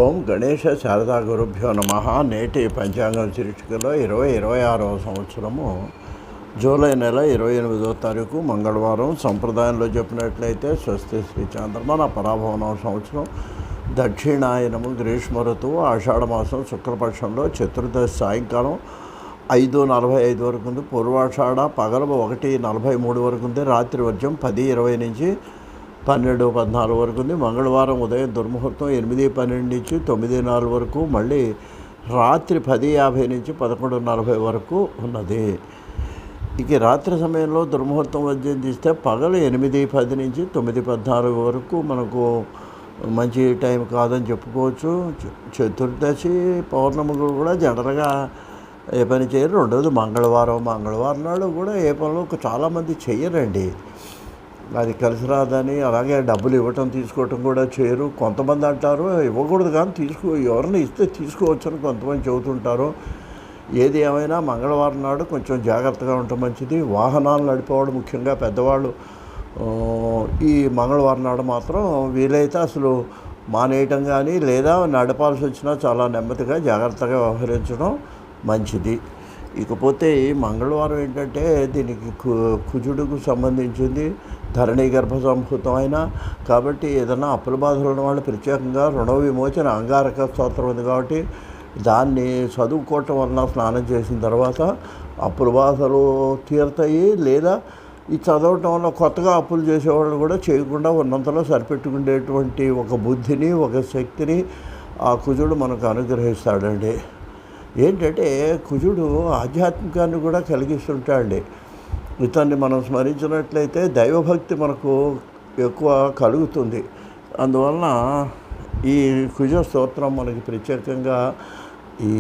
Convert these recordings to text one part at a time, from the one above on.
ఓం గణేశ శారదా గురుభ్యో నమ. నేటి పంచాంగం శీర్షికలో 2026వ సంవత్సరము జూలై నెల 28వ తారీఖు మంగళవారం. సంప్రదాయంలో చెప్పినట్లయితే స్వస్తి శ్రీ చంద్రమాన పరాభవనం సంవత్సరం, దక్షిణాయనము, గ్రీష్మ ఋతువు, ఆషాఢమాసం శుక్లపక్షంలో చతుర్దశి సాయంకాలం 5:45 వరకు ఉంది. పూర్వాషాఢ పగలు 1:43 వరకు ఉంది. రాత్రి వర్జం 10:20 నుంచి 12:14 వరకు ఉంది. మంగళవారం ఉదయం దుర్ముహూర్తం 8:12 నుంచి 9:04 వరకు, మళ్ళీ రాత్రి 10:50 నుంచి 11:40 వరకు ఉన్నది. ఇక రాత్రి సమయంలో దుర్ముహూర్తం వద్యం తీస్తే పగలు 8:10 నుంచి 9:14 వరకు మనకు మంచి టైం కాదని చెప్పుకోవచ్చు. చతుర్దశి పౌర్ణమి కూడా జనరల్గా ఏ పని చేయరు. రెండోది మంగళవారం నాడు కూడా ఏ పనులు చాలామంది చెయ్యరండి. అది కలిసి రాదని, అలాగే డబ్బులు ఇవ్వటం తీసుకోవటం కూడా చేయరు. కొంతమంది అంటారు ఇవ్వకూడదు కానీ ఎవరిని ఇస్తే తీసుకోవచ్చు అని కొంతమంది చెబుతుంటారు. ఏది ఏమైనా మంగళవారం నాడు కొంచెం జాగ్రత్తగా ఉండటం మంచిది. వాహనాలు నడిపేవాడు, ముఖ్యంగా పెద్దవాళ్ళు, ఈ మంగళవారం నాడు మాత్రం వీలైతే అసలు మానేయటం కానీ, లేదా నడపాల్సి వచ్చినా చాలా నెమ్మదిగా జాగ్రత్తగా వ్యవహరించడం మంచిది. ఇకపోతే ఈ మంగళవారం ఏంటంటే దీనికి కుజుడుకు సంబంధించింది, ధరణి గర్భ సంభూతం అయినా కాబట్టి ఏదైనా అప్పుల బాధలు ఉన్న వాళ్ళు ప్రత్యేకంగా రుణ విమోచన అంగారక స్తోత్రం ఉంది కాబట్టి దాన్ని చదువుకోవటం వలన, స్నానం చేసిన తర్వాత అప్పుల బాధలు తీరుతాయి. లేదా ఈ చదవటం వల్ల కొత్తగా అప్పులు చేసేవాళ్ళు కూడా చేయకుండా ఉన్నంతలో సరిపెట్టుకునేటువంటి ఒక బుద్ధిని, ఒక శక్తిని ఆ కుజుడు మనకు అనుగ్రహిస్తాడండి. ఏంటంటే కుజుడు ఆధ్యాత్మికాన్ని కూడా కలిగిస్తుంటాడండి. ఇతన్ని మనం స్మరించినట్లయితే దైవభక్తి మనకు ఎక్కువ కలుగుతుంది. అందువలన ఈ కుజ స్తోత్రం మనకి ప్రత్యేకంగా ఈ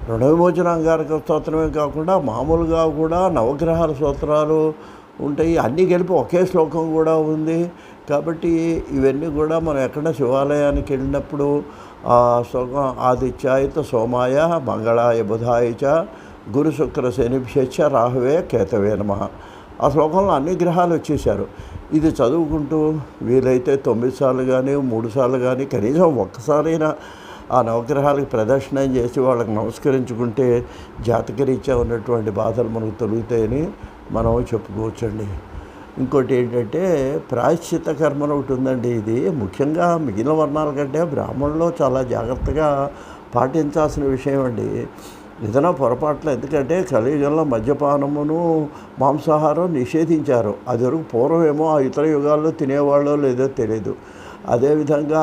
రుణ విమోచన అంగారక స్తోత్రమే కాకుండా మామూలుగా కూడా నవగ్రహాల స్తోత్రాలు ఉంటాయి. అన్నీ కలిపి ఒకే శ్లోకం కూడా ఉంది. కాబట్టి ఇవన్నీ కూడా మనం ఎక్కడ శివాలయానికి వెళ్ళినప్పుడు ఆ శ్లోకం ఆదిత్యాయత సోమాయ మంగళాయ బుధాయ చ గురు శుక్ర శనిభ్యశ్చ రాహువే కేతవే నమః. ఆ శ్లోకంలో అన్ని గ్రహాలు వచ్చేసారు. ఇది చదువుకుంటూ వీలైతే 9 సార్లు కానీ 3 సార్లు కానీ కనీసం ఒక్కసారైనా ఆ నవగ్రహాలకు ప్రదర్శనం చేసి వాళ్ళకి నమస్కరించుకుంటే జాతకరీత్యా ఉన్నటువంటి బాధలు మనకు తొలుగుతాయని మనం చెప్పుకోవచ్చండి. ఇంకోటి ఏంటంటే ప్రాయశ్చిత్త కర్మలు ఒకటి ఉందండి. ఇది ముఖ్యంగా మిగిలిన వర్ణాల కంటే బ్రాహ్మణుల్లో చాలా జాగ్రత్తగా పాటించాల్సిన విషయం అండి. ఏదైనా పొరపాట్లు, ఎందుకంటే కలియుగంలో మద్యపానమును మాంసాహారం నిషేధించారు. అది వరకు పూర్వమేమో ఆ ఇతర యుగాల్లో తినేవాళ్ళో లేదో తెలియదు. అదేవిధంగా